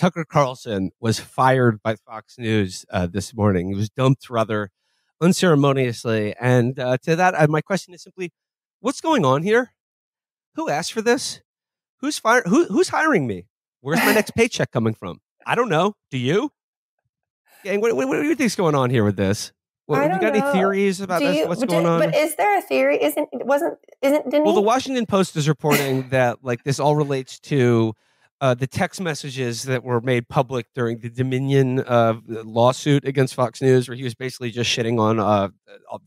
Tucker Carlson was fired by Fox News this morning. He was dumped rather unceremoniously. And to that, my question is simply, what's going on here? Who asked for this? Who's hiring me? Where's my next paycheck coming from? I don't know. Do you? Gang, what do you think's going on here with this? Well, have you got any theories about this? What's going on? But is there a theory? Well, the Washington Post is reporting that like this all relates to the text messages that were made public during the Dominion lawsuit against Fox News, where he was basically just shitting on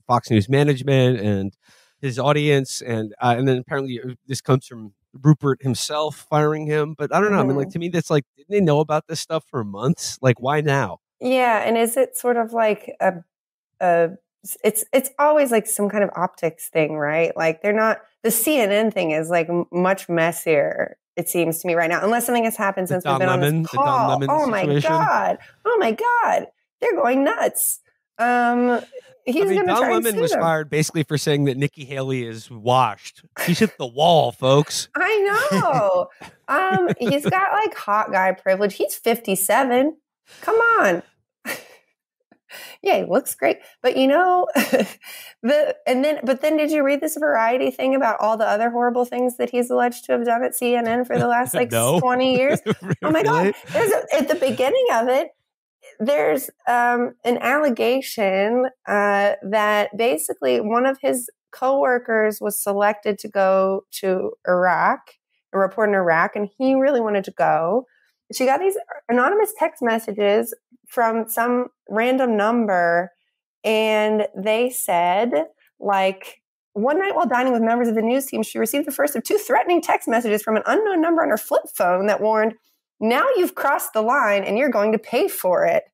Fox News management and his audience, and then apparently this comes from Rupert himself firing him. But I don't know. I mean, like, to me, that's like, didn't they know about this stuff for months? Like, why now? Yeah, and is it sort of like it's always like some kind of optics thing, right? Like the CNN thing is like much messier, it seems to me right now, unless something has happened since we've been on this call. Oh my God, they're going nuts. Don Lemon was fired basically for saying that Nikki Haley is washed. He's hit the wall, folks. I know. He's got like hot guy privilege. He's 57. Come on. Yeah, he looks great. But you know, but then did you read this Variety thing about all the other horrible things that he's alleged to have done at CNN for the last 20 years? Oh my God. At the beginning of it, there's an allegation that basically one of his coworkers was selected to go to Iraq and report in Iraq, and he really wanted to go. She got these anonymous text messages from some random number, and they said, like, one night while dining with members of the news team, she received the first of 2 threatening text messages from an unknown number on her flip phone that warned, "Now you've crossed the line and you're going to pay for it."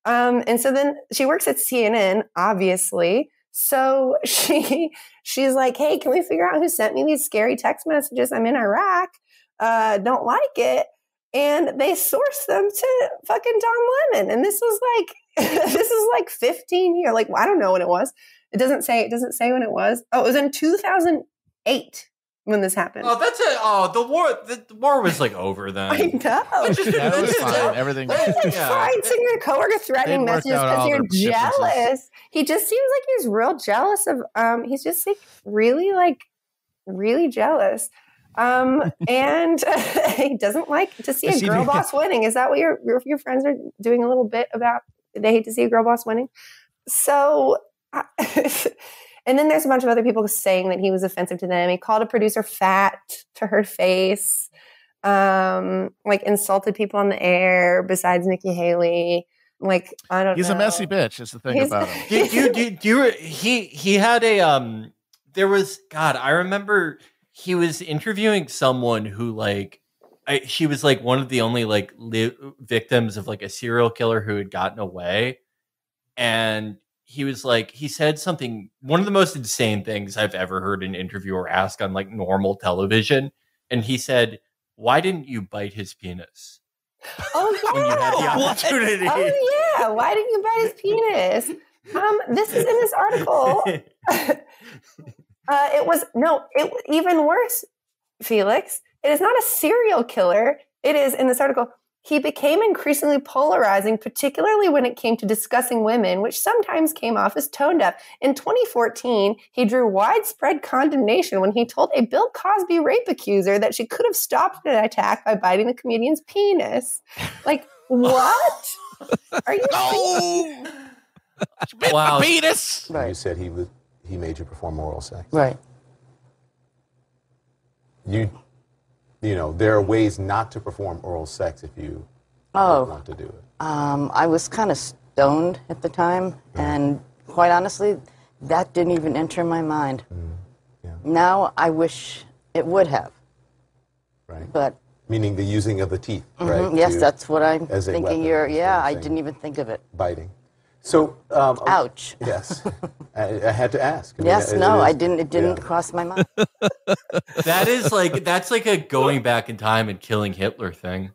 And so then she works at CNN, obviously. So she's like, "Hey, can we figure out who sent me these scary text messages? I'm in Iraq. Don't like it." And they sourced them to fucking Don Lemon. And this was like 15 years. Like, I don't know when it was. It doesn't say when it was. Oh, it was in 2008 when this happened. Oh, that's it. Oh, the war was like over then. I know. That was fine. Everything was fine. Sending your coworker threatening messages because you're jealous. He just seems like he's real jealous of, he's just like really jealous. And he doesn't like to see a girl boss winning. Is that what your friends are doing a little bit about? They hate to see a girl boss winning. So, and then there's a bunch of other people saying that he was offensive to them. He called a producer fat to her face, like insulted people on the air besides Nikki Haley. Like, I don't know. He's a messy bitch is the thing about him. He had a, there was, God, I remember he was interviewing someone who she was like one of the only like victims of like a serial killer who had gotten away. And he was like, he said something, one of the most insane things I've ever heard an interviewer ask on like normal television. And he said, "Why didn't you bite his penis?" Oh, yeah. When you had the opportunity. Oh, yeah. Why didn't you bite his penis? This is in this article. Even worse, Felix. It is not a serial killer. It is, in this article, he became increasingly polarizing, particularly when it came to discussing women, which sometimes came off as tone deaf. In 2014, he drew widespread condemnation when he told a Bill Cosby rape accuser that she could have stopped an attack by biting the comedian's penis. Like, what? Are you? No! Wow. Penis. Right. You said he made you perform oral sex. Right. You know, there are ways not to perform oral sex if you don't want to do it. I was kind of stoned at the time, and quite honestly, that didn't even enter my mind. Yeah. Now I wish it would have. Right. But meaning the using of the teeth, right? Yes, that's what I'm as a thinking. weapon, I didn't even think of it. Biting. So, ouch. Yes, I had to ask. I didn't. It didn't cross my mind. That's like a going back in time and killing Hitler thing.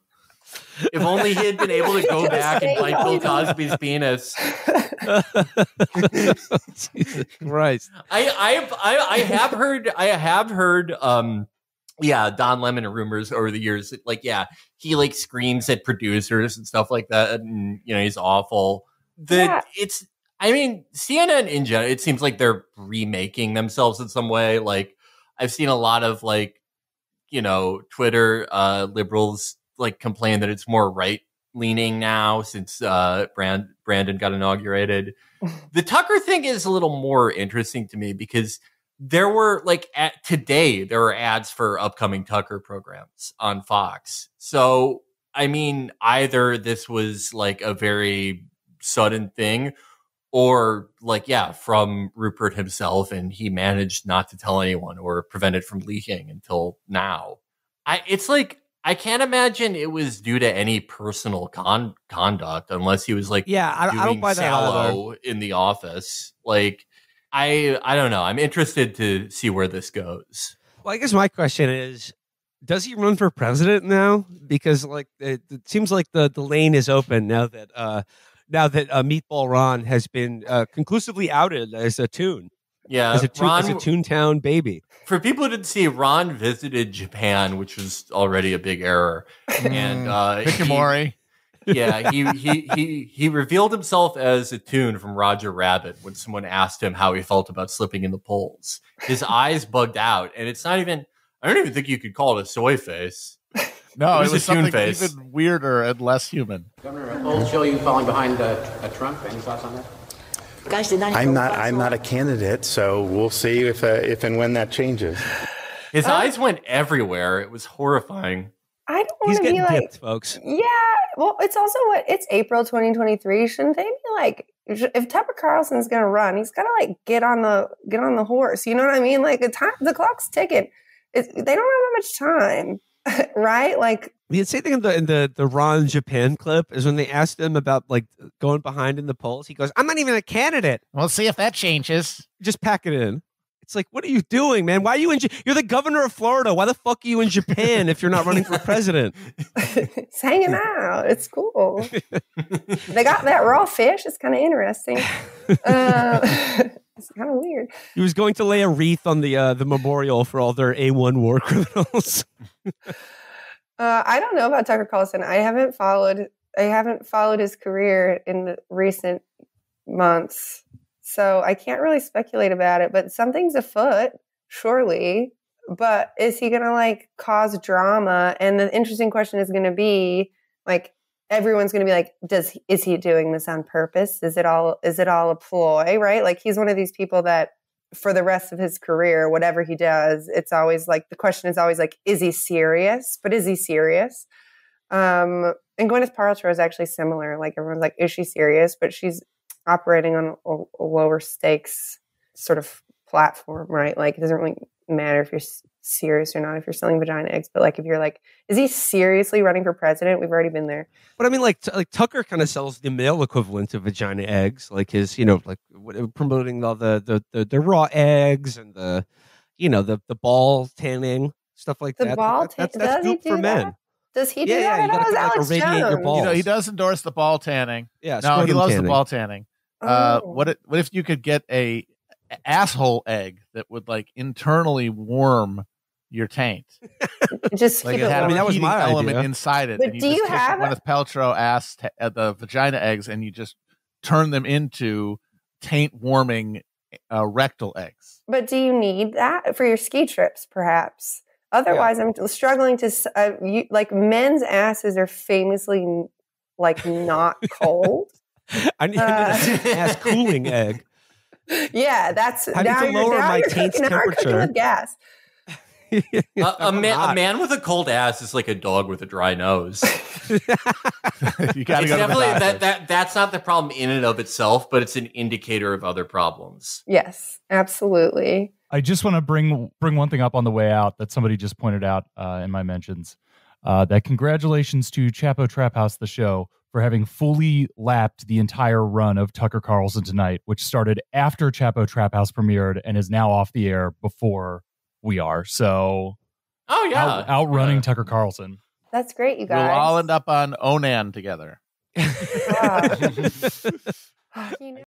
If only he had been able to go back and bite Bill Cosby's penis. Jesus Christ! I have heard Yeah, Don Lemon rumors over the years. Like, yeah, he like screams at producers and stuff like that, and he's awful. I mean, CNN in general, it seems like they're remaking themselves in some way. Like, I've seen a lot of like, Twitter liberals like complain that it's more right leaning now since Brandon got inaugurated. The Tucker thing is a little more interesting to me because there were today there were ads for upcoming Tucker programs on Fox. So, I mean, either this was like a very sudden thing or from Rupert himself, and he managed not to tell anyone or prevent it from leaking until now. I can't imagine it was due to any personal conduct unless he was doing I don't buy that sallow in the office. I don't know. I'm interested to see where this goes. Well, I guess my question is, does he run for president now? Because it seems like the lane is open now that Meatball Ron has been conclusively outed as a Toon. Yeah, as a Toontown baby. For people who didn't see, Ron visited Japan, which was already a big error. And Hikamori. Yeah, he revealed himself as a Toon from Roger Rabbit when someone asked him how he felt about slipping in the polls. His eyes bugged out, and it's not even. I don't even think you could call it a soy face. No, it was a something Toon face. even weirder and less human. Governor, polls show you falling behind Trump. Any thoughts on that? Guys, I'm not a candidate, so we'll see if and when that changes. His eyes went everywhere. It was horrifying. I don't want to be like, dipped, folks. Yeah, well, it's also it's April 2023. Shouldn't they be like, if Tucker Carlson's going to run, he's got to get on the horse. You know what I mean? Like the clock's ticking. They don't have that much time, right? The same thing in the Ron Japan clip is when they asked him about going behind in the polls. He goes, "I'm not even a candidate." We'll see if that changes. Just pack it in. It's like, what are you doing, man? Why are you you're the governor of Florida. Why the fuck are you in Japan if you're not running for president? It's hanging out. It's cool. They got that raw fish. It's kind of interesting. It's kind of weird. He was going to lay a wreath on the memorial for all their A1 war criminals. I don't know about Tucker Carlson. I haven't followed his career in the recent months. So I can't really speculate about it, but something's afoot, surely. But is he going to cause drama? And the interesting question is going to be everyone's going to be like, is he doing this on purpose? Is it all a ploy? Right? He's one of these people that for the rest of his career, whatever he does, it's always the question is always is he serious? But is he serious? And Gwyneth Paltrow is actually similar. Everyone's like, is she serious? But she's operating on a lower stakes sort of platform, right? It doesn't really matter if you're serious or not, if you're selling vagina eggs, but if you're is he seriously running for president? We've already been there. But I mean, Tucker kind of sells the male equivalent of vagina eggs, his, promoting all the raw eggs and the ball tanning, stuff like that. The ball tanning, that's good for men. Does he do that? You That was gotta Alex irradiate your Jones. balls. He does endorse the ball tanning. Yeah, no, he loves tanning. the ball tanning. What if you could get a asshole egg that would internally warm your taint? Just keep it warm. that was my element idea. Inside it. But and do you have Gwyneth Paltrow ass the vagina eggs, and you just turn them into taint warming rectal eggs? But do you need that for your ski trips, perhaps? Otherwise, I'm struggling to men's asses are famously not cold. I need an ass cooling egg. Yeah, that's I need to lower my taint's temperature with gas. A man with a cold ass is like a dog with a dry nose. You got to go to the doctor. That's not the problem in and of itself, but it's an indicator of other problems. Yes, absolutely. I just want to bring one thing up on the way out that somebody just pointed out in my mentions. That congratulations to Chapo Trap House, the show, for having fully lapped the entire run of Tucker Carlson Tonight, which started after Chapo Trap House premiered and is now off the air before we are. So, outrunning Tucker Carlson. That's great, you guys. We'll all end up on Onan together. Ah.